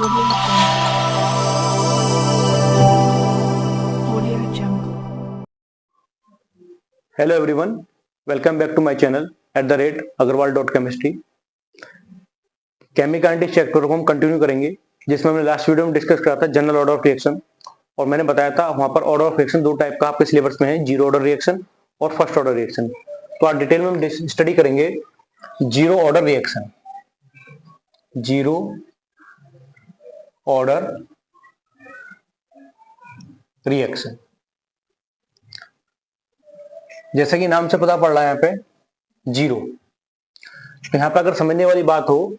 Audio Jungle. Hello everyone, welcome back to my channel @agarwal.chemistry। Chemical chapter को हम continue करेंगे, जिसमें हमने लास्ट वीडियो में डिस्कस करा था जनरल ऑर्डर ऑफ रिएक्शन। और मैंने बताया था वहां पर ऑर्डर ऑफ रिएक्शन दो टाइप का आपके सिलेबस में है, जीरो ऑर्डर रिएक्शन और फर्स्ट ऑर्डर रिएक्शन। तो आज डिटेल में हम स्टडी करेंगे zero order reaction. Zero order reaction, जैसा कि नाम से पता पड़ रहा है यहाँ पे जीरो। तो यहाँ पे अगर समझने वाली बात हो,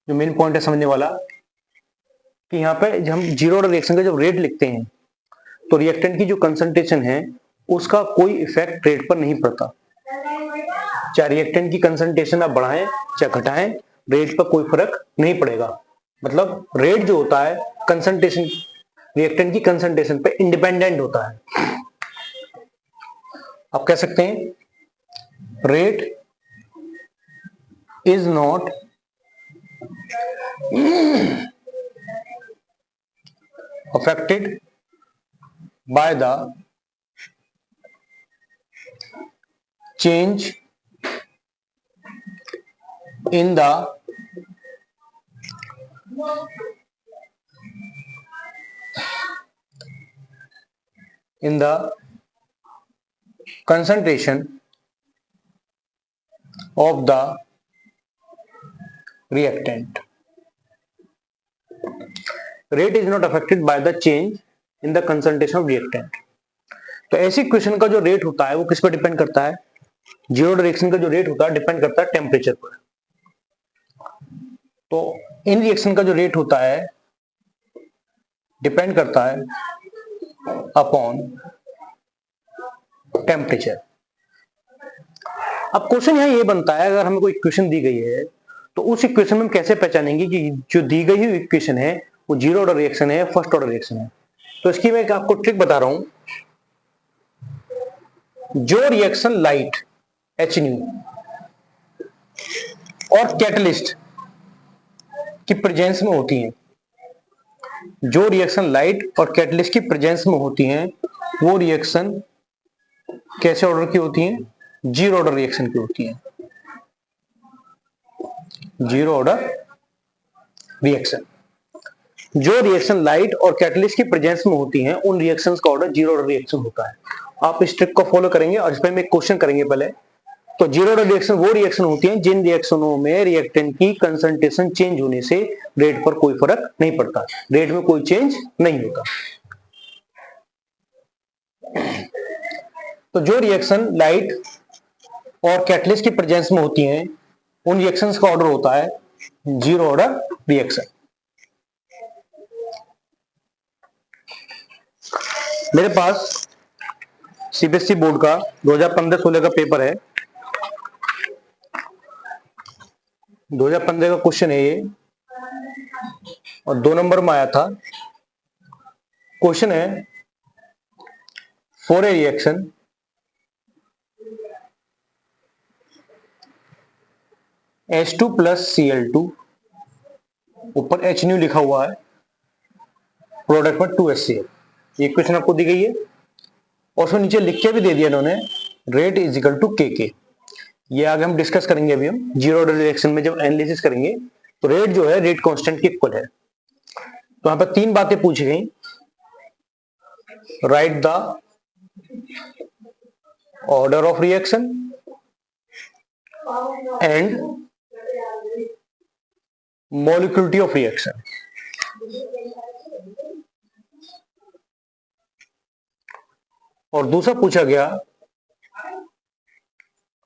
जो मेन पॉइंट है समझने वाला, कि यहाँ पे जब हम जीरो ऑर्डर रिएक्शन का जब रेट लिखते हैं तो रिएक्टेंट की जो कंसंट्रेशन है उसका कोई इफेक्ट रेट पर नहीं पड़ता। चाहे रिएक्टेंट की कंसंट्रेशन आप बढ़ाएं चाहे घटाएं, रेट पर कोई फर्क नहीं पड़ेगा। मतलब रेट जो होता है कंसंट्रेशन, रिएक्टेंट की कंसंट्रेशन पे इंडिपेंडेंट होता है। आप कह सकते हैं rate is not affected by the change in the concentration of the reactant. Rate is not affected by the change in the concentration of reactant. तो ऐसी क्वेश्चन का जो रेट होता है वो किस पर डिपेंड करता है? जीरो रिएक्शन का जो रेट होता है डिपेंड करता है टेम्परेचर पर। तो इन रिएक्शन का जो रेट होता है डिपेंड करता है अपॉन टेम्परेचर। अब क्वेश्चन यहाँ ये बनता है, अगर हमें कोई इक्वेशन दी गई है तो उस इक्वेशन में हम कैसे पहचानेंगे कि जो दी गई हुई इक्वेशन है वो जीरो ऑर्डर रिएक्शन है, फर्स्ट ऑर्डर रिएक्शन है। तो इसकी मैं आपको ट्रिक बता रहा हूं। जो रिएक्शन लाइट HNO और कैटलिस्ट की प्रेजेंस में होती हैं, जो रिएक्शन लाइट और कैटलिस्ट की प्रेजेंस में होती हैं, वो रिएक्शन कैसे ऑर्डर की होती हैं? जीरो ऑर्डर रिएक्शन की होती हैं। जीरो ऑर्डर रिएक्शन, जो रिएक्शन लाइट और कैटलिस्ट की प्रेजेंस में होती हैं उन रिएक्शंस का ऑर्डर जीरो ऑर्डर रिएक्शन होता है। आप इस ट्रिक को फॉलो करेंगे और इस पर हम एक क्वेश्चन करेंगे पहले। तो जीरो ऑर्डर रिएक्शन वो रिएक्शन होती हैं जिन रिएक्शनों में रिएक्टेंट की कंसंट्रेशन चेंज होने से रेट पर कोई फर्क नहीं पड़ता, रेट में कोई चेंज नहीं होता। तो जो रिएक्शन लाइट और कैटलिस्ट की प्रेजेंस में होती हैं उन रिएक्शंस का ऑर्डर होता है जीरो ऑर्डर रिएक्शन। मेरे पास CBSE बोर्ड का 2015-16 का पेपर है। 2015 का क्वेश्चन है ये और 2 नंबर में आया था। क्वेश्चन है for a reaction H2 plus Cl2, ऊपर HNO लिखा हुआ है, प्रोडक्ट में 2HCl। ये क्वेश्चन आपको दी गई है और उसमें नीचे लिख के भी दे दिया इन्होंने rate is equal to Kk। ये आगे हम डिस्कस करेंगे। अभी हम जीरो ऑर्डर रिएक्शन में जब एनालिसिस करेंगे तो रेट जो है रेट कांस्टेंट के इक्वल है। तो यहां पर 3 बातें पूछी गई। Write the order of reaction and molecularity of reaction. और दूसरा पूछा गया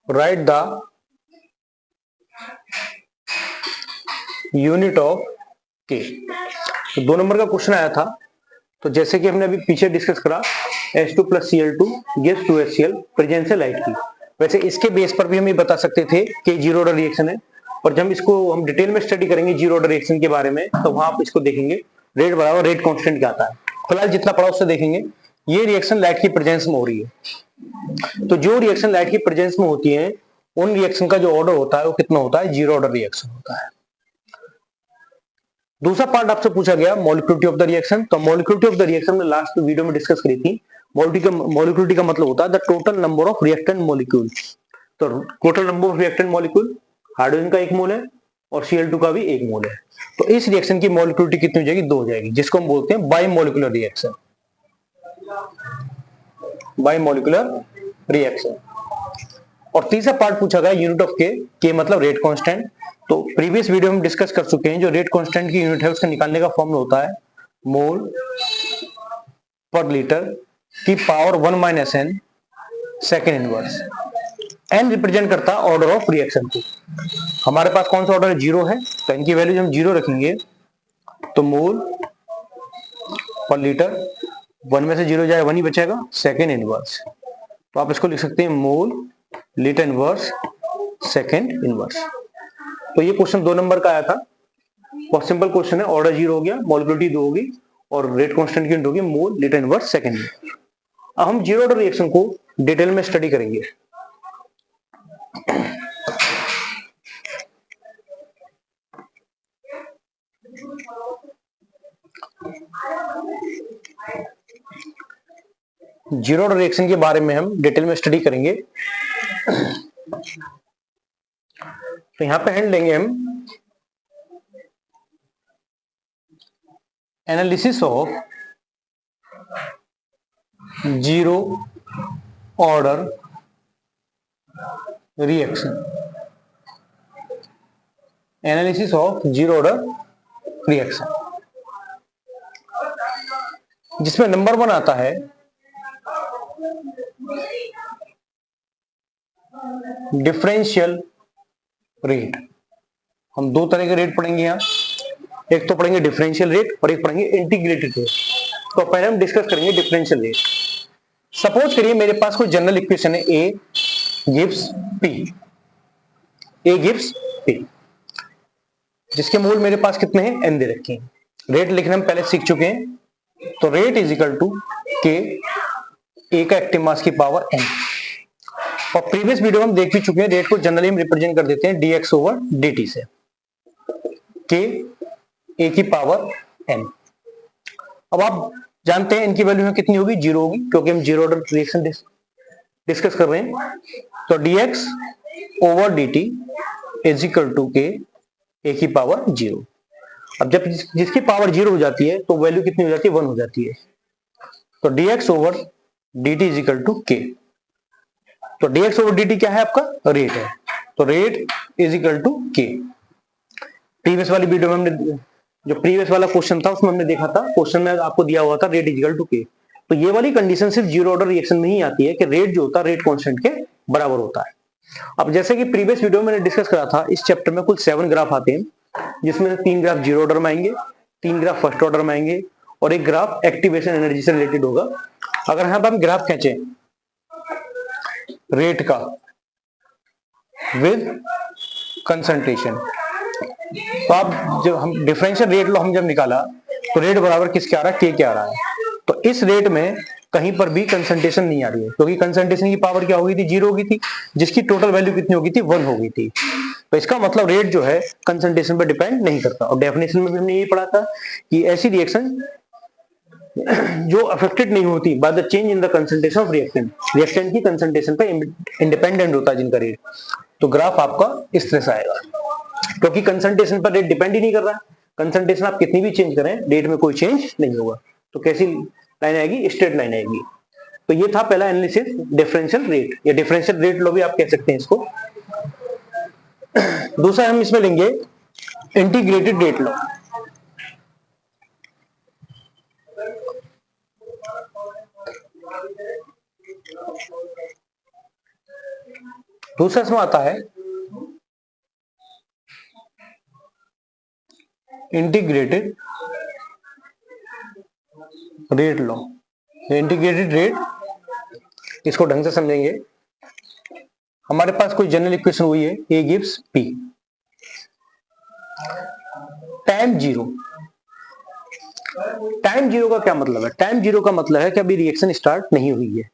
राइट द यूनिट ऑफ के। तो 2 नंबर का क्वेश्चन आया था। तो जैसे कि हमने अभी पीछे डिस्कस करा, H2 plus Cl2 gives 2HCl, presence है लाइट की। वैसे इसके बेस पर भी हम ये बता सकते थे कि जीरो ऑर्डर रिएक्शन है। और जब इसको हम डिटेल में स्टडी करेंगे जीरो ऑर्डर रिएक्शन के बारे में, तो वहां आप इसको देखेंगे रेट बराबर रेट कांस्टेंट क्या आता है। फिलहाल जितना पढ़ा उससे देखेंगे। ये रिएक्शन लाइट की प्रेजेंस में हो रही है। तो जो रिएक्शन लाइट की प्रेजेंस में होती है उन रिएक्शन का जो ऑर्डर होता है वो कितना होता है? जीरो ऑर्डर रिएक्शन होता है। दूसरा पार्ट आपसे पूछा गया मॉलिक्यूलिटी ऑफ द रिएक्शन। तो मॉलिक्यूलिटी ऑफ द रिएक्शन में लास्ट वीडियो में डिस्कस करी थी। मॉलिक्यूलिटी का मतलब होता है the total number of reactant molecule. तो total number of reactant molecule, hydrogen का 1 मोल है और Cl2 का भी 1 मोल है। तो इस रिएक्शन की मॉलिक्यूलिटी कितनी हो जाएगी? 2 हो जाएगी, जिसको हम बोलते हैं by molecular reaction. By molecular reaction. और तीसरा पार्ट पूछा गया यूनिट ऑफ के मतलब रेट कांस्टेंट। तो प्रीवियस वीडियो में डिस्कस कर चुके हैं, जो रेट कांस्टेंट की यूनिट है उसका निकालने का फॉर्मूला होता है मोल पर लीटर की power 1 minus n second inverse. N represent करता है ऑर्डर ऑफ रिएक्शन को। हमारे पास कौन सा ऑर्डर है? 0 है, तो इनकी वैल्यू हम 0 रखेंगे तो मोल पर लीटर 1 में से 0 जाए 1 ही बचेगा, सेकेंड इनवर्स। तो आप इसको लिख सकते हैं mole litre inverse second inverse. तो ये क्वेश्चन 2 नंबर का आया था। बहुत सिंपल क्वेश्चन है, ऑर्डर 0 हो गया, मॉलिक्यूलिटी 2 होगी और रेट कांस्टेंट की यूनिट होगी मोल लीटर इनवर्स सेकेंड। अब हम जीरो ऑर्डर रिएक्शन को डिटेल में स्टडी करेंगे। जीरो ऑर्डर रिएक्शन के बारे में हम डिटेल में स्टडी करेंगे। तो यहां पे हैंड लेंगे हम analysis of zero order reaction. Analysis of zero order reaction, जिसमें नंबर 1 आता है डिफरेंशियल रेट। हम 2 तरह के रेट पढ़ेंगे यहां, एक तो पढ़ेंगे डिफरेंशियल रेट और एक पढ़ेंगे इंटीग्रेटेड रेट। तो पहले हम डिस्कस करेंगे डिफरेंशियल रेट। सपोज करिए मेरे पास कोई जनरल इक्वेशन है A gives P, A gives P, जिसके मूल मेरे पास कितने हैं? एन दे रखे हैं। रेट लिखना हम पहले सीख चुके हैं। तो rate is equal to k, ए का एक्टिव मास की पावर एन। और प्रीवियस वीडियो में हम देख भी चुके हैं, रेट को जनरली हम रिप्रेजेंट कर देते हैं dx ओवर dt से, के ए की पावर एन। अब आप जानते हैं इनकी वैल्यू कितनी होगी? 0 होगी, क्योंकि हम जीरो ऑर्डर रिएक्शन डिस्कस कर रहे हैं। तो dx over dt is equal to k a की पावर 0। अब जब जिसकी पावर 0 हो जाती है तो वैल्यू कितनी हो जाती है? 1 हो जाती है। तो dx over dt is equal to k. तो dx ओवर dt क्या है? आपका रेट है। तो रेट इज इक्वल टू के। प्रीवियस वाली वीडियो में हमने जो प्रीवियस वाला क्वेश्चन था उसमें हमने देखा था, क्वेश्चन में आपको दिया हुआ था rate is equal to k. तो ये वाली कंडीशन सिर्फ जीरो ऑर्डर रिएक्शन में ही आती है कि रेट जो होता है रेट कांस्टेंट के बराबर होता है। अब जैसे कि प्रीवियस वीडियो में मैंने डिस्कस करा था, इस चैप्टर में कुल 7 ग्राफ आते हैं, जिसमें से 3 ग्राफ जीरो ऑर्डर में आएंगे, 3 ग्राफ फर्स्ट ऑर्डर में आएंगे और एक ग्राफ एक्टिवेशन एनर्जी से रिलेटेड होगा। अगर यहाँ पर हम ग्राफ खींचे रेट का विद कंसंट्रेशन, तो आप जब हम डिफरेंशियल रेट लो हम जब निकाला तो रेट बराबर किसके आ रहा है? के आ रहा है। तो इस रेट में कहीं पर भी कंसंट्रेशन नहीं आ रही है, क्योंकि कंसंट्रेशन की पावर क्या हो गई थी? 0 हो गई थी, जिसकी टोटल वैल्यू कितनी हो गई थी? 1 हो गई थी। तो इसका मतलब रेट जो है कंसंट्रेशन पर डिपेंड नहीं करता। और डेफिनेशन में भी हमने यही पढ़ा था कि ऐसी रिएक्शन जो अफेक्टेड नहीं होती by the change in the concentration of reactant, reactant की कंसंट्रेशन पर इंडिपेंडेंट होता है जिनका रेट। तो ग्राफ आपका इस तरह से आएगा, क्योंकि कंसंट्रेशन पर रेट डिपेंड ही नहीं कर रहा। कंसंट्रेशन आप कितनी भी चेंज करें, रेट में कोई चेंज नहीं होगा। तो कैसी लाइन आएगी? स्ट्रेट लाइन आएगी। तो ये था पहला एनालिसिस डिफरेंशियल रेट, या डिफरेंशियल रेट लो भी आप कह सकते हैं इसको। दूसरा हम इसमें लेंगे इंटीग्रेटेड रेट लो। दूसरा इसमें आता है इंटीग्रेटेड रेट लो। इंटीग्रेटेड रेट इसको ढंग से समझेंगे। हमारे पास कोई जनरल इक्वेशन हुई है A gives P, time zero. Time zero का क्या मतलब है? टाइम जीरो का मतलब है कि अभी रिएक्शन स्टार्ट नहीं हुई है।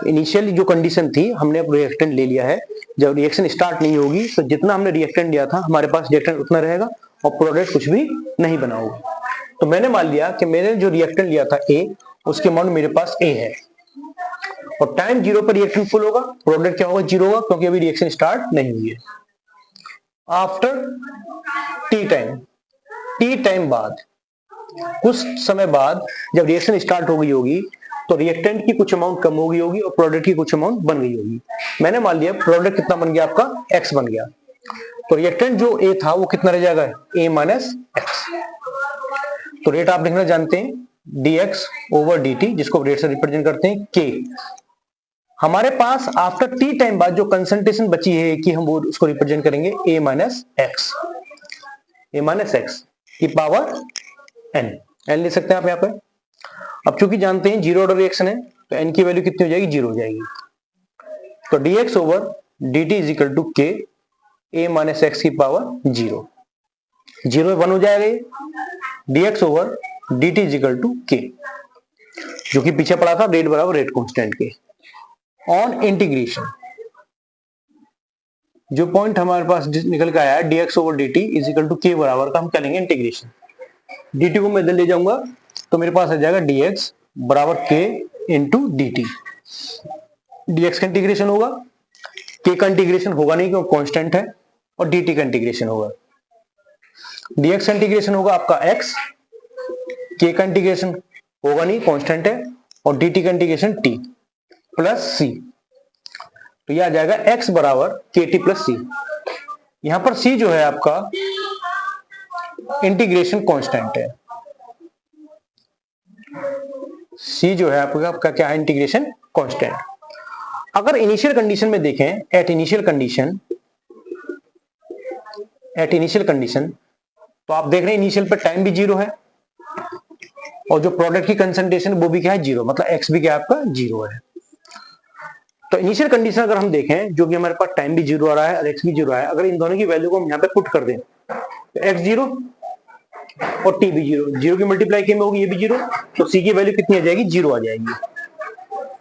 इनिशियली जो कंडीशन थी, हमने अब रिएक्टेंट ले लिया है। जब रिएक्शन स्टार्ट नहीं होगी तो जितना हमने रिएक्टेंट लिया था हमारे पास रिएक्टेंट उतना रहेगा और प्रोडक्ट कुछ भी नहीं बना होगा। तो मैंने मान लिया कि मैंने जो रिएक्टेंट लिया था ए, उसके अमाउंट मेरे पास ए है, और टाइम 0 पर रिएक्टेंट फुल होगा, प्रोडक्ट क्या होगा, 0 होगा, क्योंकि अभी रिएक्शन स्टार्ट नहीं हुई है। आफ्टर टी टाइम बाद, कुछ समय बाद जब रिएक्शन स्टार्ट हो गई होगी तो रिएक्टेंट की कुछ अमाउंट कम हो गई होगी और प्रोडक्ट की कुछ अमाउंट बन गई होगी। मैंने मान लिया प्रोडक्ट कितना बन गया आपका, एक्स बन गया, तो रिएक्टेंट जो ए था वो कितना रह जाएगा, ए माइनस एक्स। तो रेट आप लिखना जानते हैं dx ओवर dt, जिसको रेट से रिप्रेजेंट करते हैं k। हमारे पास आफ्टर टी टाइम बाद जो कंसंट्रेशन बची है कि हम वो उसको रिप्रेजेंट करेंगे a माइनस एक्स, की पावर n लिख सकते हैं आप यहाँ पे। अब चूंकि जानते हैं जीरो ऑर्डर रिएक्शन है तो n की वैल्यू कितनी हो जाएगी, 0 हो जाएगी। तो dx over dt is equal to k a minus x की पावर 0, 0 में 1 हो जाएगा। dx over dt is equal to k, जो कि पीछे पड़ा था रेट बराबर रेट कांस्टेंट के। ऑन इंटीग्रेशन, जो पॉइंट हमारे पास निकल के आया है dx over dt is equal to k बराबर का हम क्या लेंगे, इंटीग्रेशन। dt को मैं इधर ले जाऊंगा तो मेरे पास आ जाएगा dx बराबर k इंटू dt। dx का इंटीग्रेशन होगा, k का इंटीग्रेशन होगा नहीं क्योंकि कांस्टेंट है, और dt का इंटीग्रेशन होगा। dx का इंटीग्रेशन होगा आपका x, k का इंटीग्रेशन होगा नहीं कांस्टेंट है, और dt का इंटीग्रेशन t प्लस c। तो यह आ जाएगा x बराबर kt प्लस c। यहां पर c जो है आपका इंटीग्रेशन कांस्टेंट है, c जो है आपका क्या है, इंटीग्रेशन कांस्टेंट। अगर इनिशियल कंडीशन में देखें, एट इनिशियल कंडीशन तो आप देख रहे हैं इनिशियल पे टाइम भी 0 है और जो प्रोडक्ट की कंसंट्रेशन वो भी क्या है, 0, मतलब x भी क्या आपका 0 है। तो इनिशियल कंडीशन अगर हम देखें, जो कि हमारे पास टाइम भी 0 आ रहा है और x भी 0 है, अगर इन दोनों की वैल्यू को हम यहाँ पे पुट कर दें तो x 0 और t भी 0, 0 की मल्टीप्लाई के में होगी ये भी 0, तो c की वैल्यू कितनी आ जाएगी, 0 आ जाएगी।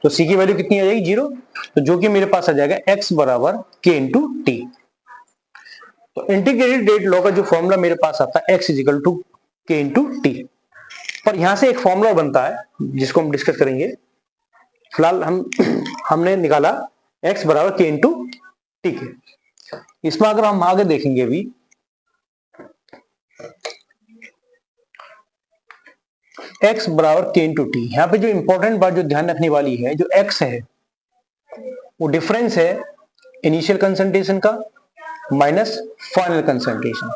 तो c की वैल्यू कितनी आ जाएगी, 0, तो जो कि मेरे पास आ जाएगा x बराबर k इंटू टी। तो इंटीग्रेटेड रेट लॉ का जो फॉर्मूला मेरे पास आता है x is equal to k into t, पर यहां से एक फॉर्मूला बनता है जिसको हम डिस्कस करेंगे। फिलहाल हमने निकाला x बराबर k इंटू टी के। इसमें अगर हम आगे देखेंगे अभी, x बराबर k इंटू टी, यहाँ पे जो इंपॉर्टेंट बात जो ध्यान रखने वाली है, जो x है वो डिफरेंस है इनिशियल कंसंट्रेशन का minus final concentration,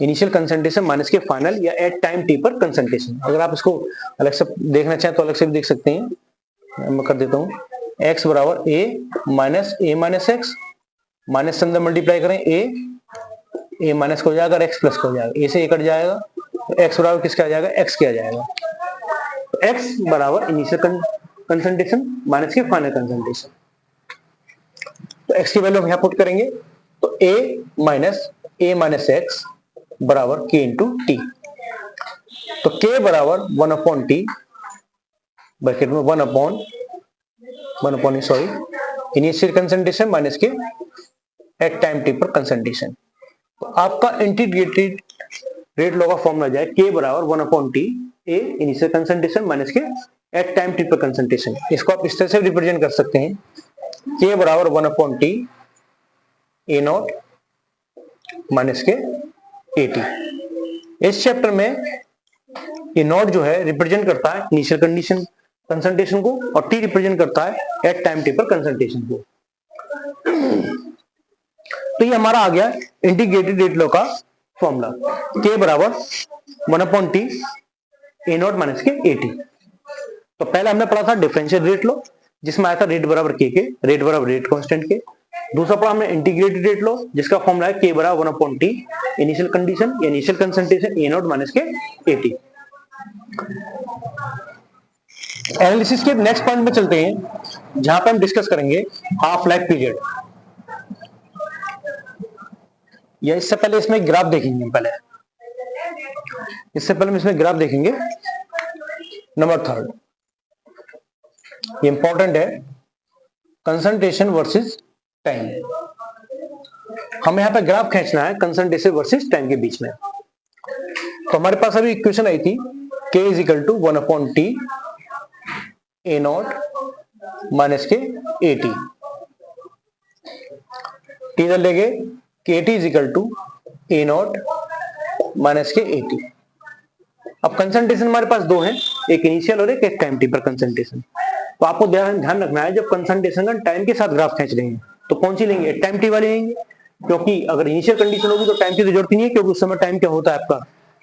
initial concentration minus के फाइनल या एट टाइम टी पर कंसंट्रेशन। अगर आप इसको अलग से देखना चाहें तो अलग से भी देख सकते हैं, मैं कर देता हूँ x बराबर a माइनस एक्स, माइनस से अंदर मल्टीप्लाई करें a माइनस का हो जाएगा, x प्लस का हो जाएगा, a से a कट जाएगा, तो x बराबर किसका आ जाएगा, x के आ जाएगा। तो x बराबर इनिशियल कंसंट्रेशन माइनस के फाइनल कंसंट्रेशन। तो x की वैल्यू हम यहाँ पुट करेंगे तो a माइनस एक्स बराबर k इंटू टी। तो k बराबर 1 अपॉन टी, ब्रैकेट में 1 अपॉन इनिशियल कंसंट्रेशन माइनस के एट टाइम टी पर कंसंट्रेशन। तो आपका इंटीग्रेटेड रेट लॉ का फॉर्मूला जाए k बराबर 1 अपॉन टी, ए इनिशियल कंसंट्रेशन माइनस के एट टाइम टी पर कंसंट्रेशन। इसको आप इस तरह से रिप्रेजेंट कर सकते हैं, k बराबर 1 upon T A nought minus k a T. इस चैप्टर में ए नॉट जो है रिप्रेजेंट करता है इनिशियल कंडीशन कंसंट्रेशन को और टी रिप्रेजेंट करता है एट टाइम टी पर कंसंट्रेशन को। तो ये हमारा आ गया इंटीग्रेटेड रेट लॉ का फॉर्मूला, k बराबर 1 upon T A nought minus k a T. तो पहले हमने पढ़ा था डिफरेंशियल रेट लॉ जिसमें आया था रेट बराबर k के, रेट बराबर रेट कांस्टेंट के। दूसरा पढ़ा हमने इंटीग्रेटेड रेट लॉ जिसका फॉर्मूला है k बराबर 1 अपॉन टी इनिशियल कंडीशन या initial concentration A nought minus k a T. Analysis के नेक्स्ट पॉइंट में चलते हैं जहां पे हम डिस्कस करेंगे हाफ लाइफ पीरियड, या इससे पहले इसमें ग्राफ देखेंगे। इससे पहले हम इसमें ग्राफ देखेंगे नंबर 3, ये इंपॉर्टेंट है, कंसंट्रेशन वर्सेस टाइम। हमें यहां पे ग्राफ खींचना है कंसंट्रेशन वर्सेस टाइम के बीच में। तो हमारे पास अभी इक्वेशन आई थी k is equal to 1/t a nought minus k a t, t इधर ले गए, k t is equal to A nought minus k a T. अब कंसंट्रेशन हमारे पास दो हैं, एक इनिशियल और एक टाइम टी पर कंसंट्रेशन। तो आपको ध्यान रखना है, जब कंसंट्रेशन का टाइम के साथ ग्राफ खींच रहे हैं तो कौन सी लेंगे, टाइम टी वाली लेंगे, क्योंकि अगर इनिशियल कंडीशन होगी तो टाइम की तो जरूरत ही नहीं है, क्योंकि उस समय टाइम क्या होता है आपका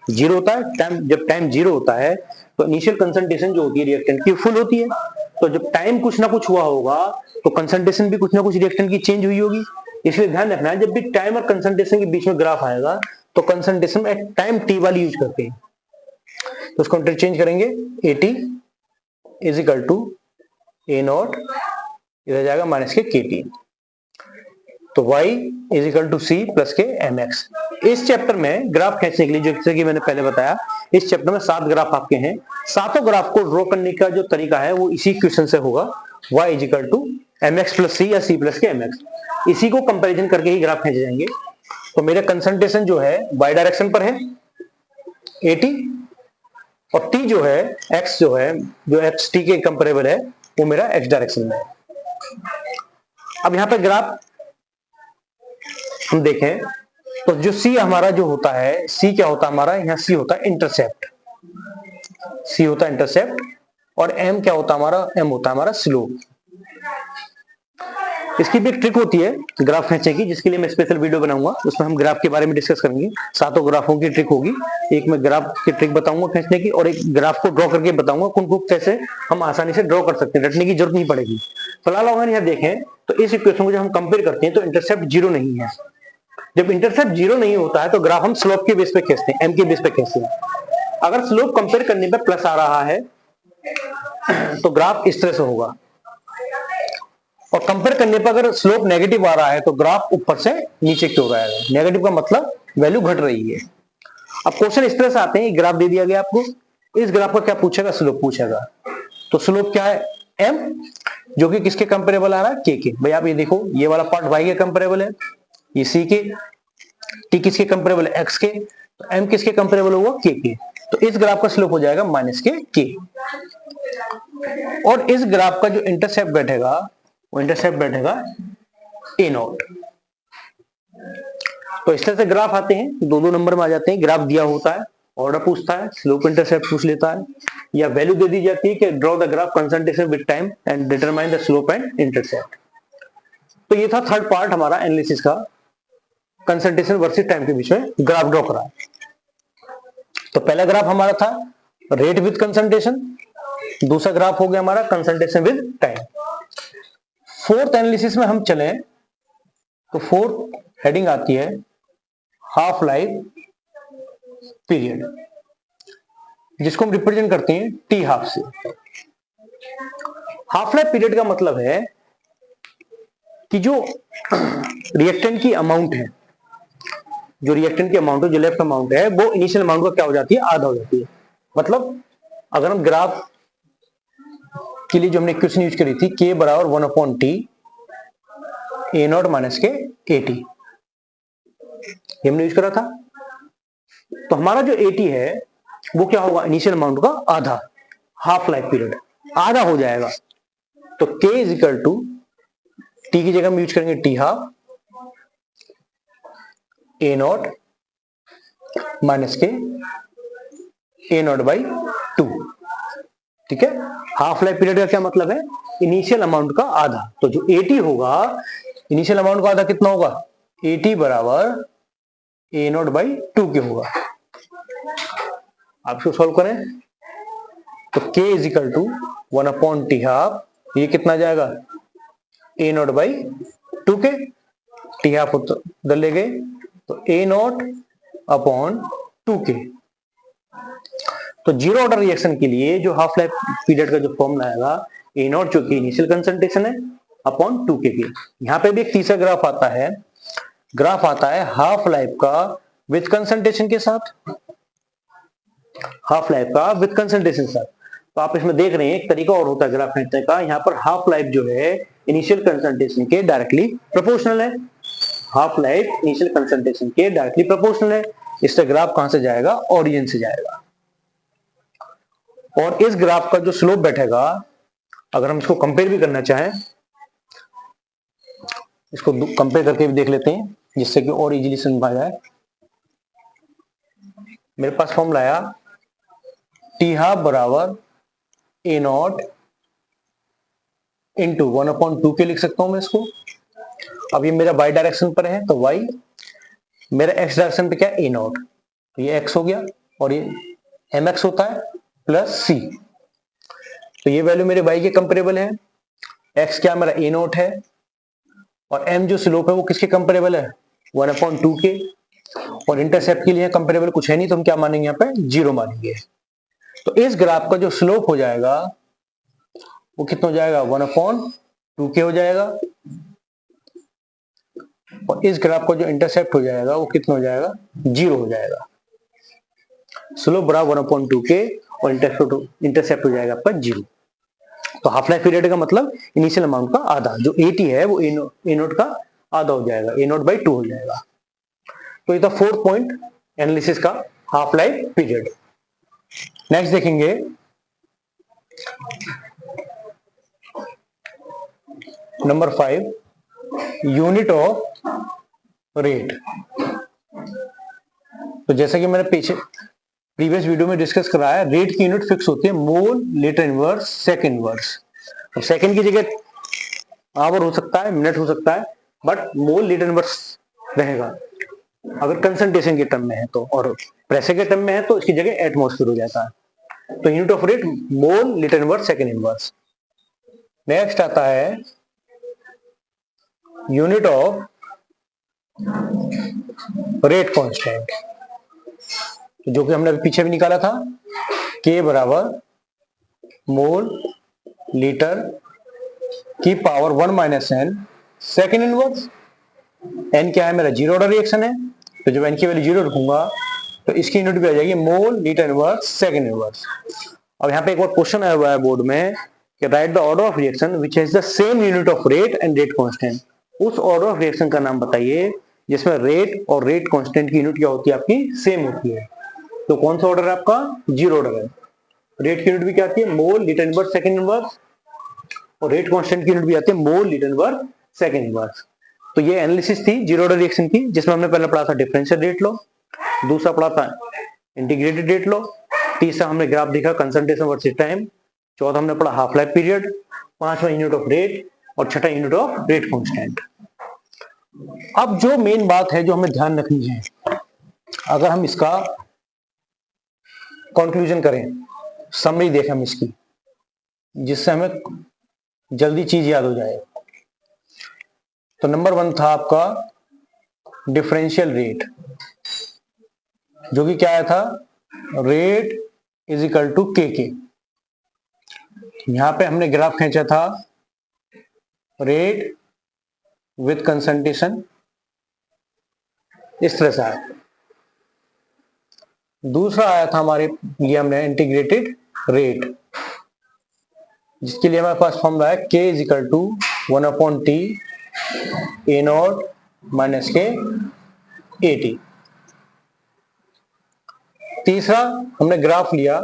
जीरो होता है। टाइम जब टाइम जीरो होता है तो इनिशियल कंसंट्रेशन जो होती है रिएक्टेंट की फुल होती है। तो जब टाइम कुछ ना कुछ हुआ होगा तो कंसंट्रेशन भी कुछ ना कुछ रिएक्टेंट की चेंज हुई होगी। इसलिए ध्यान रखना है, जब भी टाइम और कंसंट्रेशन के बीच में ग्राफ आएगा तो कंसंट्रेशन में टाइम टी वाली यूज करते हैं। तो उसको इंटरचेंज करेंगे, A T is equal to A not, इधर जाएगा माइनस के के टी, तो y is equal to C plus के एम एक्स। इस चैप्टर में ग्राफ खींचने के लिए, जैसे कि मैंने पहले बताया, इस चैप्टर में 7 ग्राफ आपके हैं। सातों ग्राफ को ड्रॉ करने का जो तरीका है वो इसी क्वेश्चन से होगा, y is equal to m x plus c या सी प्लस के एम एक्स। इसी को कंपेरिजन करके ही ग्राफ खींचे जाएंगे। तो मेरा कंसंट्रेशन जो है y डायरेक्शन पर है ए टी, और t जो है x जो है, जो x t के कंपेरेबल है, वो मेरा x डायरेक्शन में है। अब यहाँ पे ग्राफ हम देखें तो जो C हमारा जो होता है, C क्या होता है हमारा, यहाँ C होता है इंटरसेप्ट, C होता है इंटरसेप्ट, और M क्या होता है हमारा, M होता है हमारा स्लोप। इसकी भी एक ट्रिक होती है ग्राफ खींचने की, जिसके लिए मैं स्पेशल वीडियो बनाऊंगा, उसमें हम ग्राफ के बारे में डिस्कस करेंगे। सातों ग्राफों की ट्रिक होगी, एक मैं ग्राफ की ट्रिक बताऊंगा खींचने की, और एक ग्राफ को ड्रॉ करके बताऊंगा कौन को कैसे हम आसानी से ड्रॉ कर सकते हैं, रटने की जरूरत नहीं पड़ेगी। फिलहाल अगर यहाँ देखें तो इस इक्वेशन को जब हम कंपेयर करते हैं तो इंटरसेप्ट जीरो नहीं है। जब इंटरसेप्ट जीरो नहीं होता है तो ग्राफ हम स्लोप के बेस पे खींचते हैं, एम के बेस पे खींचते हैं। अगर स्लोप कंपेयर करने पे प्लस आ रहा है तो ग्राफ इस तरह से होगा, और कंपेयर करने पर अगर स्लोप नेगेटिव आ रहा है तो ग्राफ ऊपर से नीचे की ओर आएगा। नेगेटिव का मतलब वैल्यू घट रही है। अब क्वेश्चन इस तरह से आते हैं, ग्राफ दे दिया गया आपको, इस ग्राफ का क्या पूछेगा, स्लोप पूछेगा। तो स्लोप क्या है, एम, जो कि किसके कंपेरेबल आ रहा है, के। भाई आप ये देखो, ये वाला पार्ट वाई के कंपेरेबल है, ये सी के, टी किसके कंपेरेबल है, एक्स के, तो एम किसके कंपेरेबल होगा, के। तो इस ग्राफ का स्लोप हो जाएगा माइनस के। और इस ग्राफ का जो इंटरसेप्ट बैठेगा वो इंटरसेप्ट बैठेगा ए नॉट। तो इस तरह से ग्राफ आते हैं, दो नंबर में आ जाते हैं। ग्राफ दिया होता है, ऑर्डर पूछता है, स्लोप इंटरसेप्ट पूछ लेता है, या वैल्यू दे दी जाती है कि draw the graph concentration with time and determine the slope and intercept. तो ये था थर्ड पार्ट हमारा एनालिसिस का, कंसंट्रेशन वर्सेस टाइम के बीच में ग्राफ ड्रॉ करा। तो पहला ग्राफ हमारा था रेट विद कंसंट्रेशन, दूसरा ग्राफ हो गया हमारा concentration with time. Fourth analysis में हम चले तो फोर्थ हेडिंग आती है हाफ लाइफ पीरियड, जिसको हम रिप्रेजेंट करते हैं टी हाफ से। हाफ लाइफ पीरियड का मतलब है कि जो रिएक्टेंट की अमाउंट है, जो रिएक्टेंट की अमाउंट है, जो लेफ्ट अमाउंट है, वो इनिशियल अमाउंट का क्या हो जाती है, आधा हो जाती है। मतलब अगर हम ग्राफ के लिए जो हमने इक्वेशन यूज करी थी, k बराबर 1/t a nought minus k a T, हमने यूज करा था। तो हमारा जो ए टी है वो क्या होगा, इनिशियल अमाउंट का आधा, हाफ लाइफ पीरियड आधा हो जाएगा। तो k is equal to, t की जगह हम यूज करेंगे t half a nought minus k a not by 2। ठीक है, हाफ लाइफ पीरियड का क्या मतलब है, इनिशियल अमाउंट का आधा। तो जो 80 होगा, इनिशियल अमाउंट का आधा कितना होगा, 80 बराबर ए नॉट बाई 2 के होगा। आप इसको सॉल्व करें तो k is equal to 1/t half, ये कितना जाएगा, ए नॉट बाई 2 के, टी हाफ उधर ले गए तो ए नॉट अपॉन 2 के। तो जीरो ऑर्डर रिएक्शन के लिए जो हाफ लाइफ पीरियड का जो फॉर्मूला आएगा, ए नॉट जो कि इनिशियल कंसंट्रेशन है अपॉन 2 के। यहाँ पे भी एक तीसरा ग्राफ आता है, ग्राफ आता है हाफ लाइफ का विद कंसंट्रेशन के साथ, हाफ लाइफ का विद कंसंट्रेशन के साथ। तो आप इसमें देख रहे हैं एक तरीका और होता है ग्राफ खींचने का, यहाँ पर हाफ लाइफ जो है इनिशियल कंसंट्रेशन के डायरेक्टली प्रोपोर्शनल है, हाफ लाइफ इनिशियल कंसंट्रेशन के डायरेक्टली प्रोपोर्शनल है। इससे ग्राफ कहां से जाएगा, ओरिजिन से जाएगा। और इस ग्राफ का जो स्लोप बैठेगा, अगर हम इसको कंपेयर भी करना चाहें, इसको कंपेयर करके भी देख लेते हैं जिससे कि और इजीली समझ आ जाए। मेरे पास फॉर्मूला आया टी हाफ बराबर ए नॉट इंटू 1/2 के लिख सकता हूं मैं इसको। अब ये मेरा वाई डायरेक्शन पर है तो वाई, मेरा एक्स डायरेक्शन पे क्या है, ए नॉट, तो ये एक्स हो गया और ये एम एक्स होता है प्लस सी, तो ये वैल्यू मेरे वाई के कंपेरेबल है। एक्स क्या मेरा ए नॉट है और एम जो स्लोप है वो किसके कंपेरेबल है, 1/2 के। और इंटरसेप्ट के लिए कंपेरेबल कुछ है नहीं तो हम क्या मानेंगे, यहाँ पे 0 मानेंगे। तो इस ग्राफ का जो स्लोप हो जाएगा वो कितना हो जाएगा, 1/2 के हो जाएगा। और इस ग्राफ का जो इंटरसेप्ट हो जाएगा वो कितना हो जाएगा, 0 हो जाएगा। स्लोप बराबर 1/2 के और इंटरसेप्ट हो जाएगा आपका 0। तो हाफ लाइफ पीरियड का मतलब इनिशियल अमाउंट का आधा, जो 80 है वो ए नोट का आधा हो जाएगा, ए नोट बाई 2 हो जाएगा। तो ये था 4th पॉइंट एनालिसिस का, हाफ लाइफ पीरियड। नेक्स्ट देखेंगे नंबर 5, यूनिट ऑफ रेट। तो जैसा कि मैंने पीछे प्रीवियस वीडियो में डिस्कस कराया, रेट की यूनिट फिक्स होती है mole litre inverse second inverse. तो सेकंड की जगह आवर हो सकता है, मिनट हो सकता है, बट मोल लीटर इनवर्स रहेगा अगर कंसंट्रेशन के टर्म में है तो, और प्रेशर के टर्म में है तो इसकी जगह एटमॉस्फेयर हो जाता है। तो unit of rate mole litre inverse second inverse. Next आता है यूनिट ऑफ रेट कांस्टेंट, जो कि हमने पीछे भी निकाला था, K बराबर मोल लीटर की power 1 minus n second inverse. N क्या है मेरा, जीरो ऑर्डर रिएक्शन है, तो जब एन की वैल्यू 0 रखूंगा तो इसकी यूनिट भी आ जाएगी mole litre inverse second inverse. अब यहाँ पे एक और क्वेश्चन आया हुआ है बोर्ड में कि right the order of reaction which has the same unit of rate and rate constant. उस ऑर्डर ऑफ रिएक्शन का नाम बताइए जिसमें रेट और रेट कांस्टेंट की यूनिट क्या होती है, आपकी सेम होती है। तो कौन सा ऑर्डर है आपका, 0 ऑर्डर है। रेट की यूनिट भी क्या आती है, mole litre inverse second inverse, और रेट कांस्टेंट की यूनिट भी आती है mole litre inverse second inverse. तो ये एनालिसिस थी 0 ऑर्डर रिएक्शन की, जिसमें हमने पहले पढ़ा था डिफरेंशियल रेट लॉ, दूसरा पढ़ा था इंटीग्रेटेड रेट लॉ, तीसरा हमने ग्राफ देखा कंसंट्रेशन वर्सेस टाइम, चौथा हमने पढ़ा हाफ लाइफ पीरियड, पांचवा यूनिट ऑफ रेट और छठा यूनिट ऑफ रेट कांस्टेंट। अब जो मेन बात है जो हमें ध्यान रखनी है, अगर हम इसका कंक्लूजन करें, समरी देखें हम इसकी, जिससे हमें जल्दी चीज याद हो जाए। तो नंबर 1 था आपका डिफरेंशियल रेट, जो कि क्या आया था, रेट इज इक्वल टू के के। यहां पे हमने ग्राफ खींचा था रेट विथ कंसंट्रेशन, इस तरह से आया। दूसरा आया था हमारे लिए हमने इंटीग्रेटेड रेट, जिसके लिए हमारे पास फॉर्मूला है K is equal to 1/T a nought minus k AT। तीसरा हमने ग्राफ लिया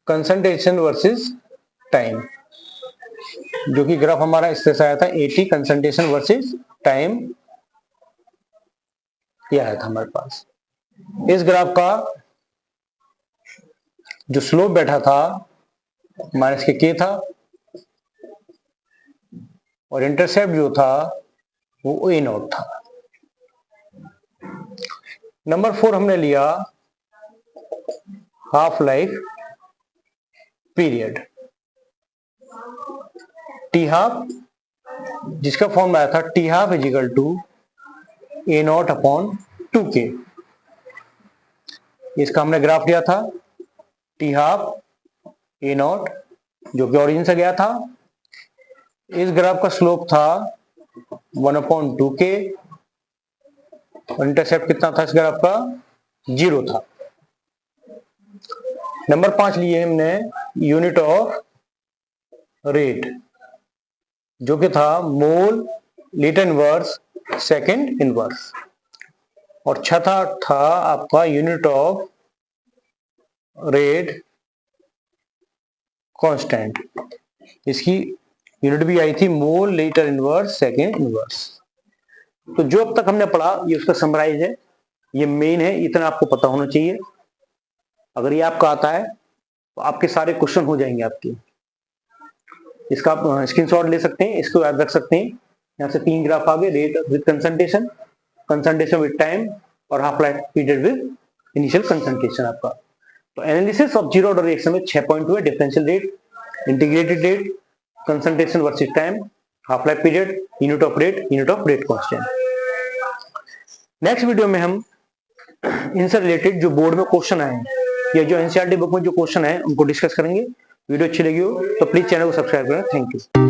कंसंट्रेशन वर्सेस टाइम, जो कि ग्राफ हमारा इस तरह से आया था AT कंसंट्रेशन वर्सेस टाइम, यह आया था हमारे पास। इस ग्राफ का जो स्लोप बैठा था माइनस के K था, और इंटरसेप्ट जो था वो ए नॉट था। नंबर 4 हमने लिया half life period, t half, जिसका फॉर्म आया था t half is equal to A nought upon 2K। इसका हमने ग्राफ लिया था टी हाफ ए नॉट, जो कि ओरिजिन से गया था। इस ग्राफ का स्लोप था 1/2K, और इंटरसेप्ट कितना था इस ग्राफ का, 0 था। नंबर 5 लिए हमने यूनिट ऑफ रेट, जो कि था mole litre inverse second inverse, और छठा था आपका यूनिट ऑफ रेट कांस्टेंट, इसकी यूनिट भी आई थी mole litre inverse second inverse. तो जो अब तक हमने पढ़ा ये उसका समराइज है, ये मेन है, इतना आपको पता होना चाहिए। अगर ये आपका आता है तो आपके सारे क्वेश्चन हो जाएंगे आपके। इसका आप स्क्रीनशॉट ले सकते हैं, इसको याद रख सकते हैं। यहाँ से 3 ग्राफ आ गए, rate with concentration, concentration with time और half life period with initial concentration आपका। तो analysis of zero order reaction में 6 पॉइंट हुए, differential rate, integrated rate, concentration versus time, half life period, unit of rate constant. Next video में हम इनसे related जो board में क्वेश्चन आए हैं या जो एनसीईआरटी बुक में जो क्वेश्चन है उनको डिस्कस करेंगे। वीडियो अच्छी लगी हो तो प्लीज चैनल को सब्सक्राइब करें। Thank you.